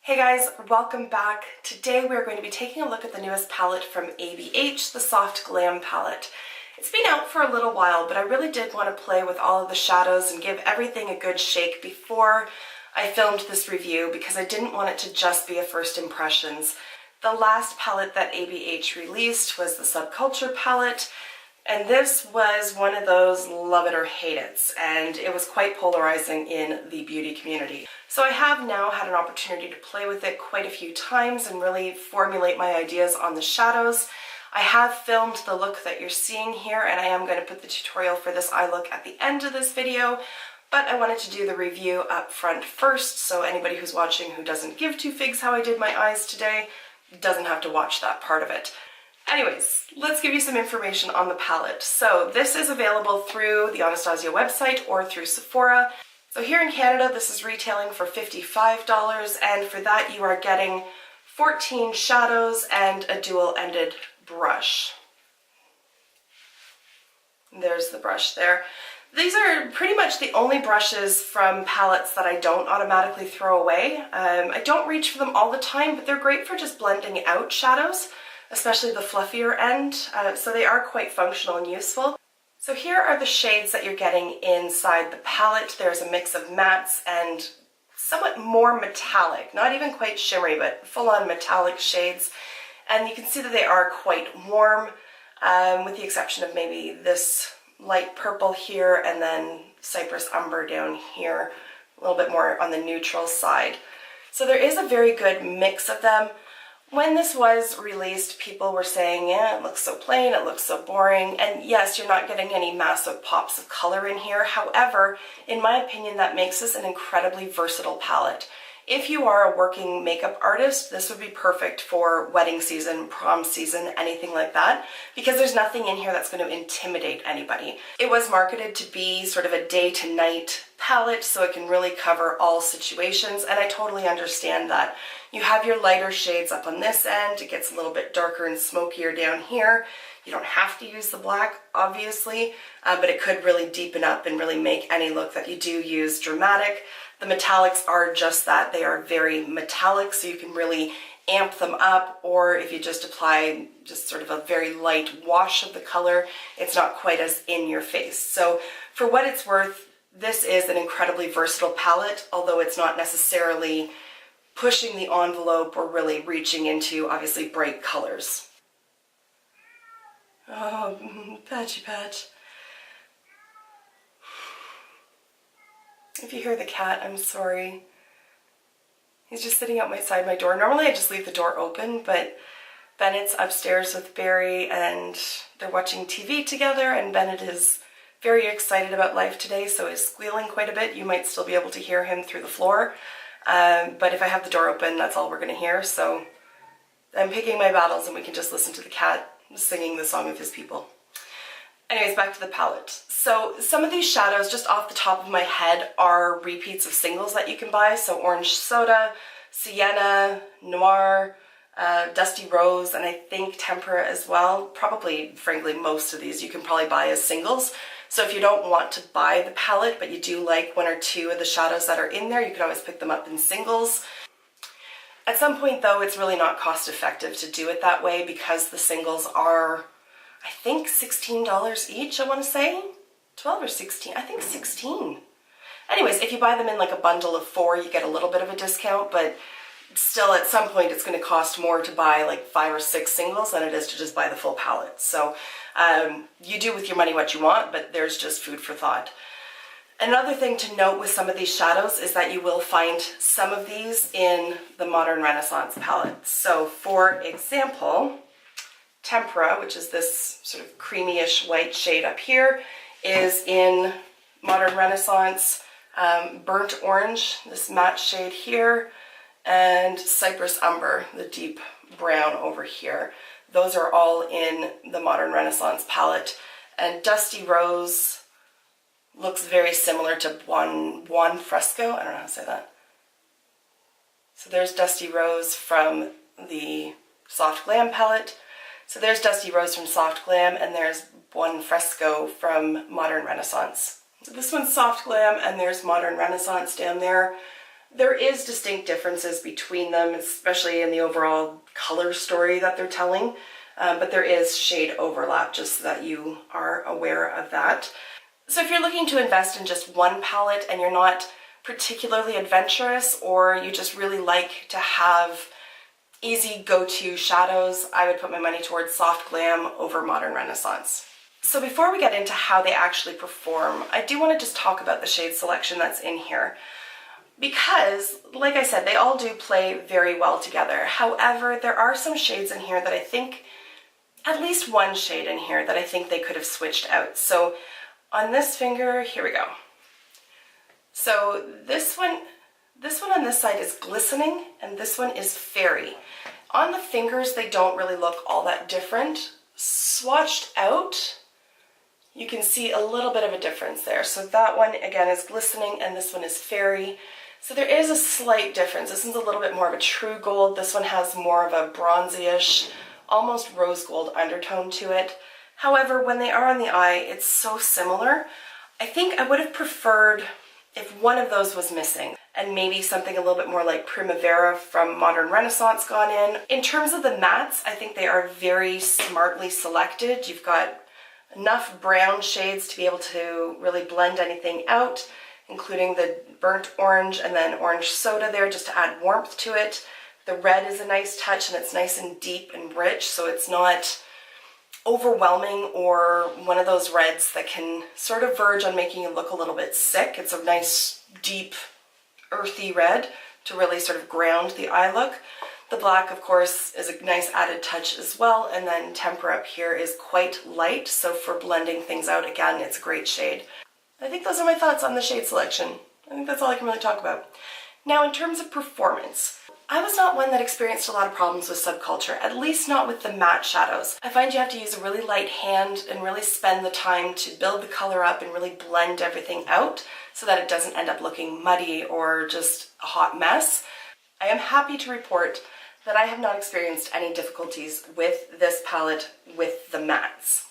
Hey guys, welcome back. Today we're going to be taking a look at the newest palette from ABH, the Soft Glam palette. It's been out for a little while, but I really did want to play with all of the shadows and give everything a good shake before I filmed this review because I didn't want it to just be a first impressions. The last palette that ABH released was the Subculture palette, and this was one of those love it or hate it, and it was quite polarizing in the beauty community. So I have now had an opportunity to play with it quite a few times and really formulate my ideas on the shadows. I have filmed the look that you're seeing here, and I am going to put the tutorial for this eye look at the end of this video, but I wanted to do the review up front first, so anybody who's watching who doesn't give two figs how I did my eyes today doesn't have to watch that part of it. Anyways, let's give you some information on the palette. So this is available through the Anastasia website or through Sephora. So here in Canada, this is retailing for $55, and for that you are getting 14 shadows and a dual-ended brush. There's the brush there. These are pretty much the only brushes from palettes that I don't automatically throw away. I don't reach for them all the time, but they're great for just blending out shadows, especially the fluffier end, so they are quite functional and useful. So here are the shades that you're getting inside the palette. There's a mix of mattes and somewhat more metallic, not even quite shimmery, but full-on metallic shades. And you can see that they are quite warm, with the exception of maybe this light purple here and then Cypress Umber down here, a little bit more on the neutral side. So there is a very good mix of them. When this was released, people were saying, yeah, it looks so plain, it looks so boring, and yes, you're not getting any massive pops of color in here. However, in my opinion, that makes this an incredibly versatile palette. If you are a working makeup artist, this would be perfect for wedding season, prom season, anything like that, because there's nothing in here that's going to intimidate anybody. It was marketed to be sort of a day to night palette, so it can really cover all situations, and I totally understand that. You have your lighter shades up on this end, it gets a little bit darker and smokier down here. You don't have to use the black, obviously, but it could really deepen up and really make any look that you do use dramatic. The metallics are just that, they are very metallic, so you can really amp them up, or if you just apply just sort of a very light wash of the color, it's not quite as in your face. So for what it's worth, this is an incredibly versatile palette, although it's not necessarily pushing the envelope or really reaching into obviously bright colors. Oh, patchy patch. If you hear the cat, I'm sorry. He's just sitting outside my door. Normally I just leave the door open, but Bennett's upstairs with Barry and they're watching TV together, and Bennett is very excited about life today, so he's squealing quite a bit. You might still be able to hear him through the floor, but if I have the door open, that's all we're going to hear. So I'm picking my battles and we can just listen to the cat singing the song of his people. Anyways, back to the palette. So some of these shadows, just off the top of my head, are repeats of singles that you can buy. So Orange Soda, Sienna, Noir, Dusty Rose, and I think Tempera as well. Probably, frankly, most of these you can probably buy as singles. So if you don't want to buy the palette, but you do like one or two of the shadows that are in there, you can always pick them up in singles. At some point, though, it's really not cost effective to do it that way because the singles are, I think, $16 each, I want to say. 12 or 16, I think 16. Anyways, if you buy them in like a bundle of 4, you get a little bit of a discount, but still at some point it's going to cost more to buy like 5 or 6 singles than it is to just buy the full palette. So you do with your money what you want, but there's just food for thought. Another thing to note with some of these shadows is that you will find some of these in the Modern Renaissance palette. So for example, Tempera, which is this sort of creamy-ish white shade up here, is in Modern Renaissance. Burnt Orange, this matte shade here, and Cypress Umber, the deep brown over here. Those are all in the Modern Renaissance palette. And Dusty Rose looks very similar to Buon Fresco. I don't know how to say that. So there's Dusty Rose from the Soft Glam palette. So there's Dusty Rose from Soft Glam, and there's Buon Fresco from Modern Renaissance. So this one's Soft Glam, and there's Modern Renaissance down there. There is distinct differences between them, especially in the overall color story that they're telling, but there is shade overlap, just so that you are aware of that. So if you're looking to invest in just one palette and you're not particularly adventurous, or you just really like to have easy go-to shadows, I would put my money towards Soft Glam over Modern Renaissance. So before we get into how they actually perform, I do want to just talk about the shade selection that's in here. Because, like I said, they all do play very well together. However, there are some shades in here that I think, at least one shade in here that I think they could have switched out. So on this finger, here we go. So this one on this side is glistening, and this one is fairy. On the fingers, they don't really look all that different. Swatched out, you can see a little bit of a difference there. So that one, again, is glistening, and this one is fairy. So there is a slight difference. This one's a little bit more of a true gold. This one has more of a bronzy-ish, almost rose gold undertone to it. However, when they are on the eye, it's so similar. I think I would have preferred if one of those was missing, and maybe something a little bit more like Primavera from Modern Renaissance gone in. In terms of the mattes, I think they are very smartly selected. You've got enough brown shades to be able to really blend anything out, including the burnt orange and then orange soda there just to add warmth to it. The red is a nice touch, and it's nice and deep and rich, so it's not overwhelming or one of those reds that can sort of verge on making you look a little bit sick. It's a nice, deep, earthy red to really sort of ground the eye look. The black, of course, is a nice added touch as well, and then Tempera up here is quite light, so for blending things out, again, it's a great shade. I think those are my thoughts on the shade selection. I think that's all I can really talk about. Now, in terms of performance, I was not one that experienced a lot of problems with Subculture, at least not with the matte shadows. I find you have to use a really light hand and really spend the time to build the color up and really blend everything out so that it doesn't end up looking muddy or just a hot mess. I am happy to report that I have not experienced any difficulties with this palette with the mattes.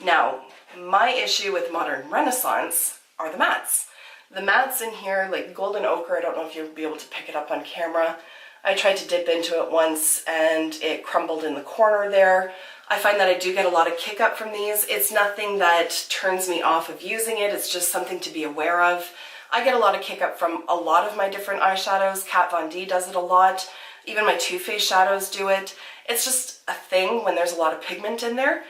Now, my issue with Modern Renaissance are the mattes. The mattes in here, like golden ochre, I don't know if you'll be able to pick it up on camera. I tried to dip into it once and it crumbled in the corner there. I find that I do get a lot of kick up from these. It's nothing that turns me off of using it, it's just something to be aware of. I get a lot of kick up from a lot of my different eyeshadows. Kat Von D does it a lot. Even my Too Faced shadows do it. It's just a thing when there's a lot of pigment in there.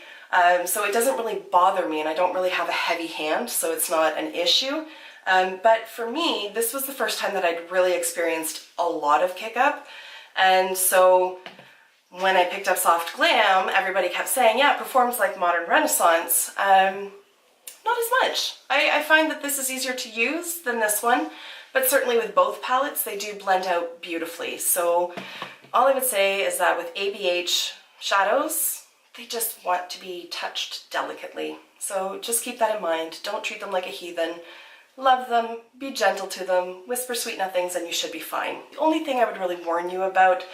So it doesn't really bother me, and I don't really have a heavy hand, so it's not an issue. But for me, this was the first time that I'd really experienced a lot of kick up. And so when I picked up Soft Glam, everybody kept saying, yeah, it performs like Modern Renaissance. Not as much. I find that this is easier to use than this one, but certainly with both palettes, they do blend out beautifully. So all I would say is that with ABH shadows, they just want to be touched delicately. So just keep that in mind. Don't treat them like a heathen. Love them, be gentle to them, whisper sweet nothings, and you should be fine. The only thing I would really warn you about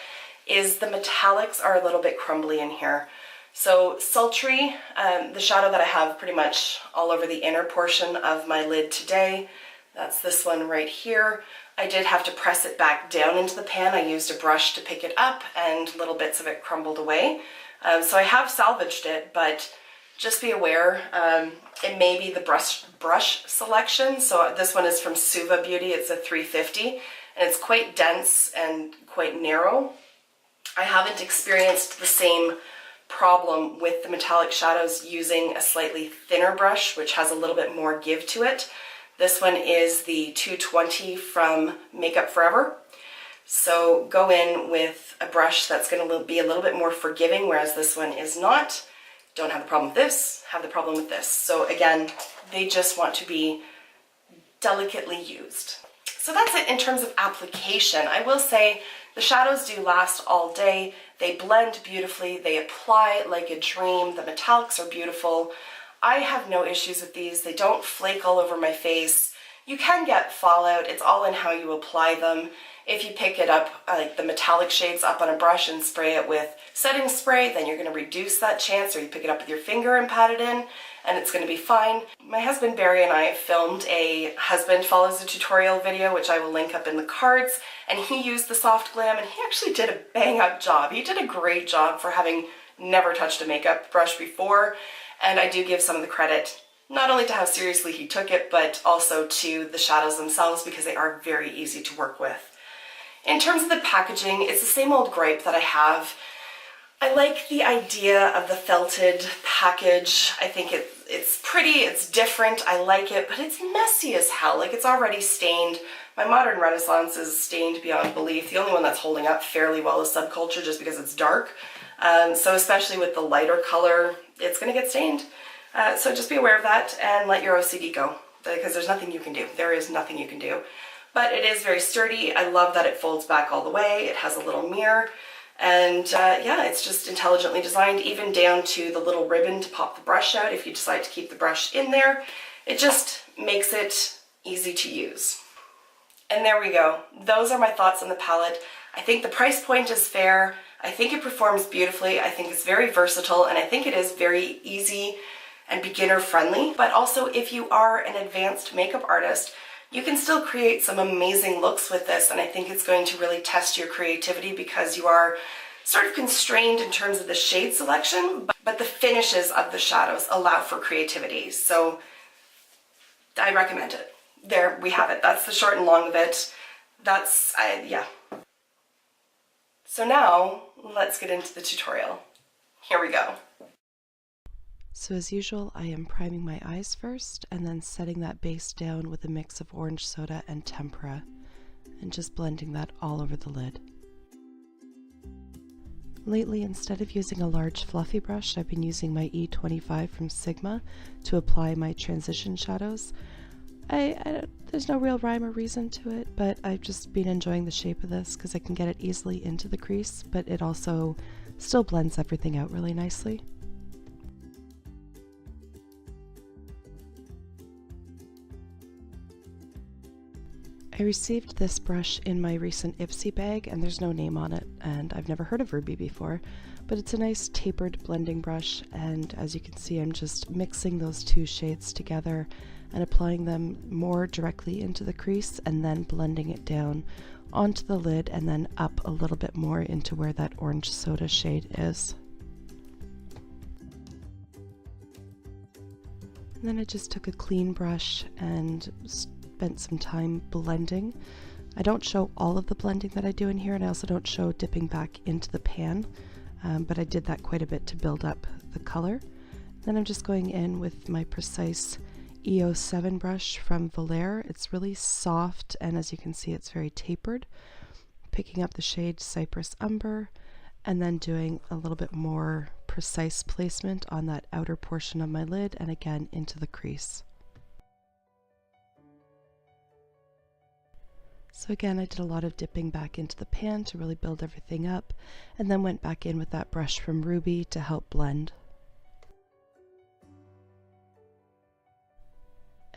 is the metallics are a little bit crumbly in here. So Sultry, the shadow that I have pretty much all over the inner portion of my lid today, that's this one right here. I did have to press it back down into the pan. I used a brush to pick it up and little bits of it crumbled away. So I have salvaged it, but just be aware, it may be the brush selection. So this one is from Suva Beauty, it's a 350, and it's quite dense and quite narrow. I haven't experienced the same problem with the metallic shadows using a slightly thinner brush, which has a little bit more give to it. This one is the 220 from Makeup Forever. So go in with a brush that's going to be a little bit more forgiving, whereas this one is not. Don't have the problem with this, have the problem with this. So again, they just want to be delicately used. So that's it in terms of application. I will say the shadows do last all day. They blend beautifully. They apply like a dream. The metallics are beautiful. I have no issues with these. They don't flake all over my face. You can get fallout. It's all in how you apply them. If you pick it up, like the metallic shades up on a brush and spray it with setting spray, then you're going to reduce that chance, or you pick it up with your finger and pat it in, and it's going to be fine. My husband Barry and I filmed a husband follows a tutorial video, which I will link up in the cards, and he used the soft glam and he actually did a bang up job. He did a great job for having never touched a makeup brush before, and I do give some of the credit not only to how seriously he took it, but also to the shadows themselves because they are very easy to work with. In terms of the packaging, it's the same old gripe that I have. I like the idea of the felted package. I think it's pretty, it's different, I like it, but it's messy as hell. Like, it's already stained. My Modern Renaissance is stained beyond belief. The only one that's holding up fairly well is Subculture just because it's dark. So especially with the lighter color, it's gonna get stained. So just be aware of that and let your OCD go, because there's nothing you can do. There is nothing you can do. But it is very sturdy. I love that it folds back all the way. It has a little mirror. And yeah, it's just intelligently designed, even down to the little ribbon to pop the brush out if you decide to keep the brush in there. It just makes it easy to use. And there we go. Those are my thoughts on the palette. I think the price point is fair. I think it performs beautifully. I think it's very versatile, and I think it is very easy and beginner friendly. But also, if you are an advanced makeup artist, you can still create some amazing looks with this, and I think it's going to really test your creativity because you are sort of constrained in terms of the shade selection, but the finishes of the shadows allow for creativity. So I recommend it. There we have it. That's the short and long of it. Yeah. So now let's get into the tutorial. Here we go. So as usual, I am priming my eyes first and then setting that base down with a mix of orange soda and tempera and just blending that all over the lid. Lately, instead of using a large fluffy brush, I've been using my E25 from Sigma to apply my transition shadows. There's no real rhyme or reason to it, but I've just been enjoying the shape of this because I can get it easily into the crease, but it also still blends everything out really nicely. I received this brush in my recent Ipsy bag, and there's no name on it, and I've never heard of Ruby before, but it's a nice tapered blending brush, and as you can see, I'm just mixing those two shades together and applying them more directly into the crease and then blending it down onto the lid and then up a little bit more into where that orange soda shade is. And then I just took a clean brush and spent some time blending. I don't show all of the blending that I do in here, and I also don't show dipping back into the pan, but I did that quite a bit to build up the color. Then I'm just going in with my Precise EO7 brush from Valère. It's really soft, and as you can see, it's very tapered. Picking up the shade Cypress Umber, and then doing a little bit more precise placement on that outer portion of my lid, and again into the crease. So again, I did a lot of dipping back into the pan to really build everything up, and then went back in with that brush from Ruby to help blend.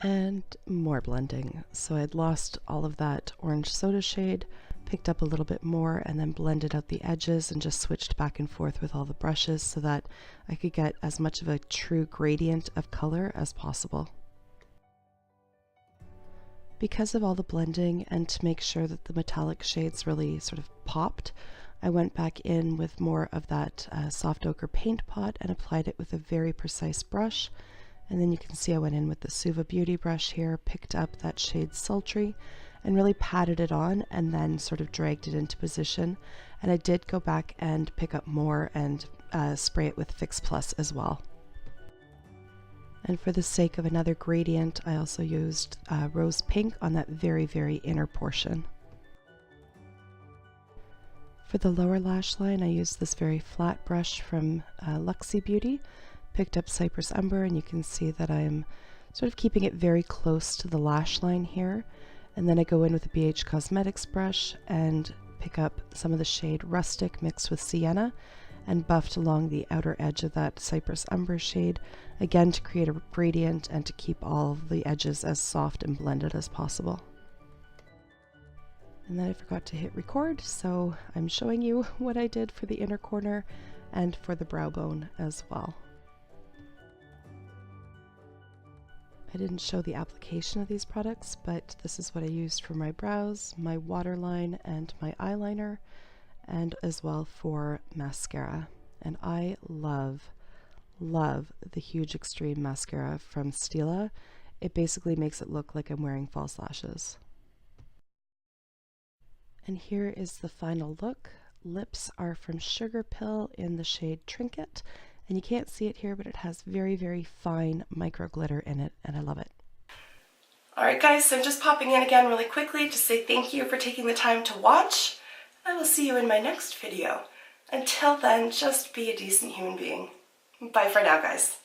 And more blending. So I'd lost all of that orange soda shade, picked up a little bit more, and then blended out the edges and just switched back and forth with all the brushes so that I could get as much of a true gradient of color as possible. Because of all the blending and to make sure that the metallic shades really sort of popped, I went back in with more of that soft ochre paint pot and applied it with a very precise brush. And then you can see I went in with the Suva Beauty brush here, picked up that shade Sultry, and really patted it on and then sort of dragged it into position. And I did go back and pick up more and spray it with Fix Plus as well. And for the sake of another gradient, I also used Rose Pink on that very, very inner portion. For the lower lash line, I used this very flat brush from Luxie Beauty, picked up Cypress Umber, and you can see that I'm sort of keeping it very close to the lash line here. And then I go in with a BH Cosmetics brush and pick up some of the shade Rustic mixed with Sienna, and buffed along the outer edge of that Cypress Umber shade, again to create a gradient and to keep all the edges as soft and blended as possible. And then I forgot to hit record, so I'm showing you what I did for the inner corner and for the brow bone as well. I didn't show the application of these products, but this is what I used for my brows, my waterline, and my eyeliner, and as well for mascara. And I love the Huge Extreme mascara from Stila. It basically makes it look like I'm wearing false lashes. And here is the final look. Lips are from Sugar Pill in the shade Trinket. And you can't see it here, but it has very, very fine micro glitter in it, and I love it. Alright guys, so I'm just popping in again really quickly to say thank you for taking the time to watch. I will see you in my next video. Until then, just be a decent human being. Bye for now, guys.